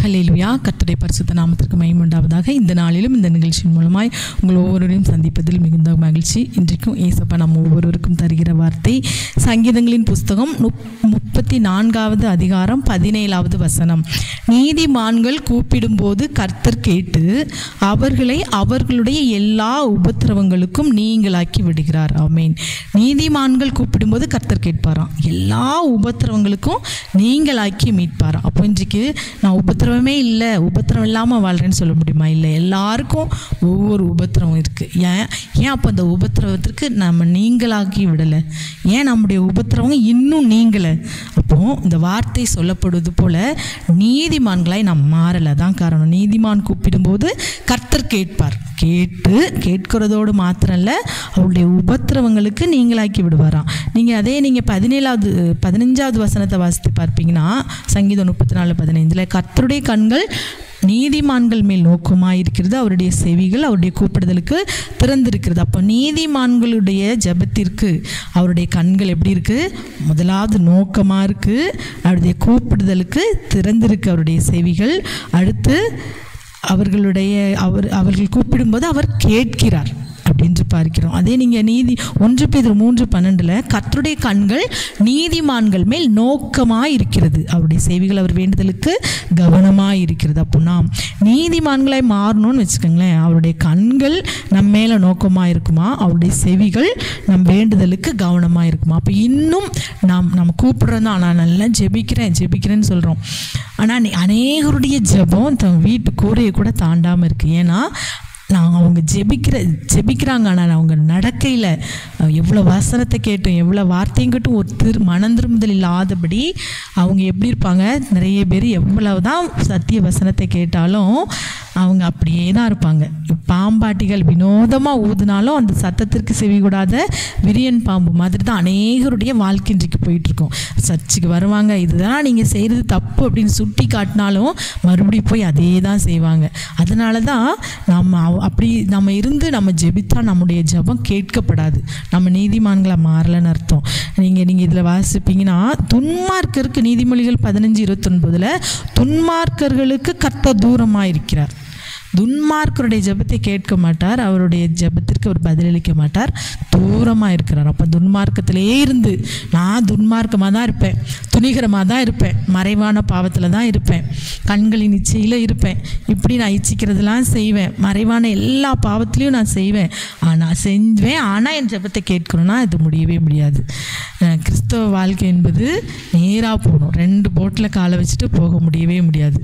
ஹல்லேலூயா. கர்த்தருடைய பரிசுத்த நாமத்திற்கு மகிமை உண்டாவதாக. இந்த நாளிலும் இந்த நிகழ்ச்சியின் மூலமாய் உங்கள் ஒவ்வொருவரையும் சந்திப்பதில் மிகுந்த மகிழ்ச்சி. இன்றைக்கும் ஏசப்பா நம்ம ஒவ்வொருவருக்கும் தருகிற வார்த்தை சங்கீதங்களின் புஸ்தகம் 34வது அதிகாரம் 17வது வசனம். நீதிமான்கள் கூப்பிடும்போது கர்த்தர் கேட்டு அவர்களை அவர்களுடைய எல்லா உபத்திரவங்களுக்கும் நீங்களாக்கி விடுகிறார். ஆமேன். நீதிமான்கள் கூப்பிடும்போது கர்த்தர் கேட்பாராம், எல்லா உபத்திரவங்களுக்கும் நீங்களாக்கி மீட்பாராம். அப்போ இன்றைக்கு நான் உபத்திரவமே இல்லை, உபத்திரம் இல்லாமல் வாழ்கிறேன்னு சொல்ல முடியுமா? இல்லை, எல்லாருக்கும் ஒவ்வொரு உபத்திரவம் இருக்குது. ஏன் அப்போ அந்த உபத்திரவத்திற்கு நம்ம நீங்களாக்கி விடலை? ஏன் நம்முடைய உபத்திரவங்க இன்னும் நீங்கலை? அப்போது இந்த வார்த்தை சொல்லப்படுவது போல் நீதிமான்களாய் நாம் மாறலை தான் காரணம். நீதிமான் கூப்பிடும்போது கர்த்தர் கேட்பார். கேட்கிறதோடு மாத்திரம் இல்லை, அவருடைய உபத்திரவங்களுக்கு நீங்களாக்கி விடுவாராம். நீங்கள் 15வது வசனத்தை வாசித்து பார்ப்பீங்கன்னா, சங்கீதம் 34:15 கர்த்தருடைய கண்கள் நீதிமான்கள் மேல் நோக்கமாக இருக்கிறது, அவருடைய செவிகள் அவருடைய கூப்பிடுதலுக்கு திறந்திருக்கிறது. அப்போ நீதிமான்களுடைய ஜெபத்திற்கு அவருடைய கண்கள் எப்படி இருக்குது? முதலாவது நோக்கமாக இருக்குது, அவருடைய கூப்பிடுதலுக்கு திறந்திருக்கு அவருடைய செவிகள். அடுத்து அவர்கள் கூப்பிடும்போது அவர் கேட்கிறார் அப்படின்று பார்க்கிறோம். அதே நீங்கள் 1 பேதுரு 3:12 கர்த்தருடைய கண்கள் நீதிமான்கள் மேல் நோக்கமாக இருக்கிறது, அவருடைய செவிகள் அவர் வேண்டுதலுக்கு கவனமாக இருக்கிறது. அப்போ நாம் நீதிமான்களாய் மாறணும்னு வச்சுக்கோங்களேன், அவருடைய கண்கள் நம்ம மேலே நோக்கமாக இருக்குமா, அவருடைய செவிகள் நம் வேண்டுதலுக்கு கவனமாக இருக்குமா? அப்போ இன்னும் நம்ம கூப்பிடுறோம் தான், நான் நல்லா ஜெபிக்கிறேன்னு சொல்கிறோம். ஆனால் அநேகருடைய ஜெபம் தன் வீட்டு கூரையை கூட தாண்டாமல் இருக்குது. ஏன்னா அவங்க ஜெபிக்கிறாங்க, ஆனால் அவங்க நடக்கையில் எவ்வளோ வசனத்தை கேட்டும் எவ்வளோ வார்த்தையும் கேட்டும் ஒரு மனந்திரும்புதல் இல்லாதபடி அவங்க எப்படி இருப்பாங்க? நிறைய பேர் எவ்வளவுதான் சத்திய வசனத்தை கேட்டாலும் அவங்க அப்படியே தான் இருப்பாங்க. பாம்பாட்டிகள் வினோதமாக ஊதுனாலும் அந்த சத்தத்திற்கு செவிகூடாத விரியன் பாம்பு மாதிரி தான் அநேகருடைய வாழ்க்கை இன்றைக்கு போயிட்டுருக்கோம். சர்ச்சுக்கு வருவாங்க, இதுதான் நீங்கள் செய்கிறது தப்பு அப்படின்னு சுட்டி காட்டினாலும் மறுபடியும் போய் அதே தான் செய்வாங்க. அதனால தான் நம்ம இருந்து நம்ம ஜெபித்தா நம்முடைய ஜெபம் கேட்கப்படாது, நம்ம நீதிமான்களை மாறலன்னு அர்த்தம். நீங்கள் இதில் வாசிப்பீங்கன்னா, துன்மார்க்கருக்கு நீதிமொழிகள் 15:29 துன்மார்க்கர்களுக்கு கர்த்தர் தூரமாக இருக்கிறார். துன்மார்க்கருடைய ஜெபத்தை கேட்க மாட்டார், அவருடைய ஜெபத்திற்கு அவர் பதிலளிக்க மாட்டார், தூரமாக இருக்கிறார். அப்போ துன்மார்க்கத்திலே இருந்து நான் துன்மார்க்கமாக தான் இருப்பேன், துணிகரமாக தான் இருப்பேன், மறைவான பாவத்தில் தான் இருப்பேன், கண்களின் இச்சையில் இருப்பேன், இப்படி நான் இச்சிக்கிறதுலாம் செய்வேன், மறைவான எல்லா பாவத்திலையும் நான் செய்வேன், ஆனால் என் ஜெபத்தை கேட்கணும்னா இது முடியவே முடியாது. கிறிஸ்தவ வாழ்க்கை என்பது நேராக போகணும், 2 போட்டில் காலை வச்சுட்டு போக முடியவே முடியாது.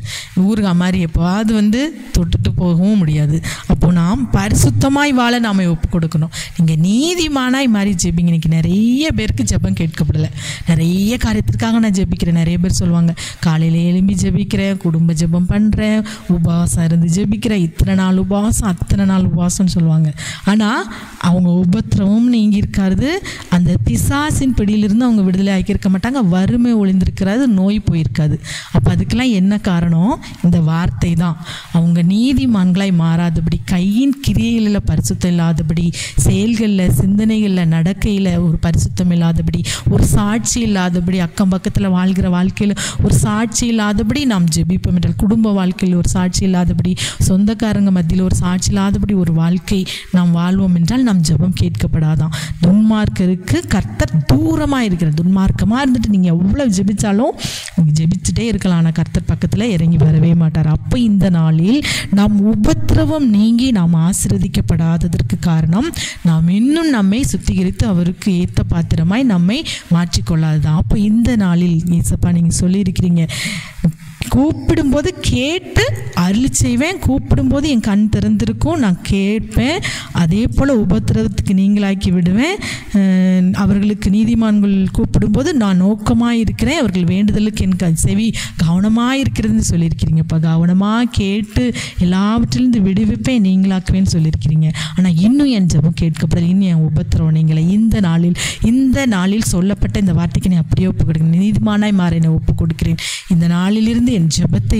ஊருகா மாதிரி எப்போவாது தொட்டுட்டு போகவும் முடியாது. அப்போ நாம் பரிசுத்தமாய் வாழ நாம் ஒப்பு கொடுக்கணும். நீங்கள் நீதிமானாய் மாதிரி ஜெபிங்க. இன்னைக்கு நிறைய பேருக்கு ஜெபம் கேட்கப்படலை. நிறைய காரியத்திற்காக நான் ஜெபிக்கிறேன். நிறைய பேர் சொல்லுவாங்க, காலையில் எழும்பி ஜெபிக்கிறேன், குடும்ப ஜெபம் பண்ணுறேன், உபவாசம் இருந்து ஜெபிக்கிறேன், இத்தனை நாள் உபவாசம் அத்தனை நாள் உபவாசம்னு சொல்லுவாங்க. ஆனால் அவங்க உபத்திரமும் நீங்கி இருக்காது, அந்த பிசாசின் பிடியிலிருந்து அவங்க விடுதலை ஆக்கியிருக்க மாட்டாங்க, வறுமை ஒளிந்திருக்கிறது, நோய் போயிருக்காது. அப்போ அதுக்கெல்லாம் என்ன காரணம்? இந்த வார்த்தை தான். அவங்க நீதிமான்களாய் மாறாதபடி, கையின் கிரியைகளில் பரிசுத்தம் இல்லாதபடி, செயல்களில் சிந்தனைகளில் நடக்கையில் ஒரு பரிசுத்தம் இல்லாதபடி, ஒரு சாட்சி இல்லாதபடி, அக்கம் பக்கத்தில் வாழ்கிற வாழ்க்கையில் ஒரு சாட்சி இல்லாதபடி நாம் ஜெபிப்போம் என்றால், குடும்ப வாழ்க்கையில் ஒரு சாட்சி இல்லாதபடி, சொந்தக்காரங்க மத்தியில் ஒரு சாட்சி இல்லாதபடி ஒரு வாழ்க்கை நாம் வாழ்வோம் என்றால் நம் ஜெபம் கேட்கப்படாதான். துன்மார்க்கருக்கு கர்த்தர் தூரமாக இருக்கிறார். துன்மார்க்கமாக இருந்துட்டு நீங்கள் எவ்வளோ ஜெபித்தாலும் நீங்கள் ஜெபிச்சுட்டே இருக்கலாம், ஆனால் கர்த்தர் பக்கத்தில் இறங்கி வரவே மாட்டார். அப்போ இந்த நாளில் நாம் உபத்திரவம் நீங்கி நாம் ஆசீர்வதிக்கப்படாததற்கு காரணம் நாம் இன்னும் நம்மை சுத்திகரித்து அவருக்கு ஏற்ற பாத்திரமாய் நம்மை மாற்றிக்கொள்ளாதுதான். அப்போ இந்த நாளில் ஏசப்பா நீங்கள் சொல்லியிருக்கிறீங்க, கூப்பிடும்போது கேட்டு அருளி செய்வேன், கூப்பிடும்போது என் கண் திறந்திருக்கும், நான் கேட்பேன், அதே போல் உபத்திரவத்துக்கு நீங்களாக்கி விடுவேன். அவர்களுக்கு நீதிமான்கள் கூப்பிடும்போது நான் நோக்கமாக இருக்கிறேன், அவர்கள் வேண்டுதலுக்கு என் செவி கவனமாக இருக்கிறதுன்னு சொல்லியிருக்கிறீங்க. இப்போ கவனமாக கேட்டு எல்லாவற்றிலிருந்து விடுவிப்பேன், நீங்களாக்குவேன்னு சொல்லியிருக்கிறீங்க. ஆனால் இன்னும் என் ஜெபம் கேட்கப்படல, இன்னும் என் உபத்திரவம் நீங்களை இந்த நாளில் சொல்லப்பட்ட இந்த வார்த்தைக்கு நான் அப்படியே ஒப்பு கொடுக்கிறேன். நீதிமானாய் மாற என்னை ஒப்பு கொடுக்கிறேன். இந்த நாளிலிருந்து என் ஜெபத்தை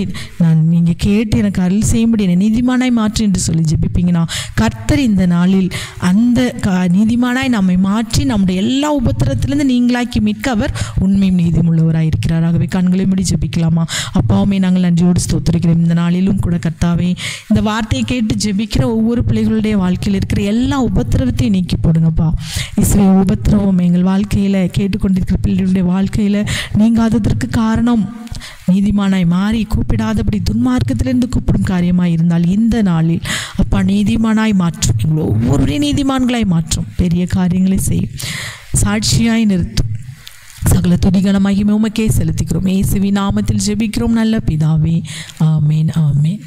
நீங்கள் கேட்டு எனக்கு அருள் செய்யும்படி என்னை நீதிமானாய் மாற்று என்று சொல்லி ஜெபிப்பீங்கன்னா கர்த்தர் இந்த நாளில் அந்த நீதிமானாய் நம்மை மாற்றி நம்முடைய எல்லா உபத்திரத்திலிருந்து நீங்களாக்கி மீட்க அவர் உண்மையும் நீதியும் உள்ளவராக இருக்கிறார். ஆகவே கண்களை மூடி ஜெபிக்கலாமா? அப்பாவுமே நாங்கள் நன்றியோடு ஸ்தோத்திரிக்கிறோம். இந்த நாளிலும் கூட கர்த்தாவே இந்த வார்த்தையை கேட்டு ஜெபிக்கிற ஒவ்வொரு பிள்ளைகளுடைய வாழ்க்கையில் இருக்கிற எல்லா உபத்திரவத்தையும் நீக்கி போடுங்கப்பா. இஸ்ரே உபத்திரவம் எங்கள் வாழ்க்கையில் கேட்டுக்கொண்டிருக்கிற பிள்ளைகளுடைய வாழ்க்கையில் நீங்காததற்கு காரணம் நீதிமானாய் மாறி கூப்பிடாதபடி துன்மார்க்கத்திலிருந்து கூப்பிடும் காரியமாய் இருந்தால் இந்த நாளில் அப்பா நீதிமானாய் மாற்றும், எங்களை ஒவ்வொருடைய நீதிமான்களாய் மாற்றும், பெரிய காரியங்களை செய்யும், சாட்சியாய் நிறுத்தும். சகல துதிகன மகிமை உமக்கே செலுத்துகிறோம். இயேசுவின் நாமத்தில் ஜெபிக்கிறோம் நல்ல பிதாவே. ஆமேன் ஆமேன்.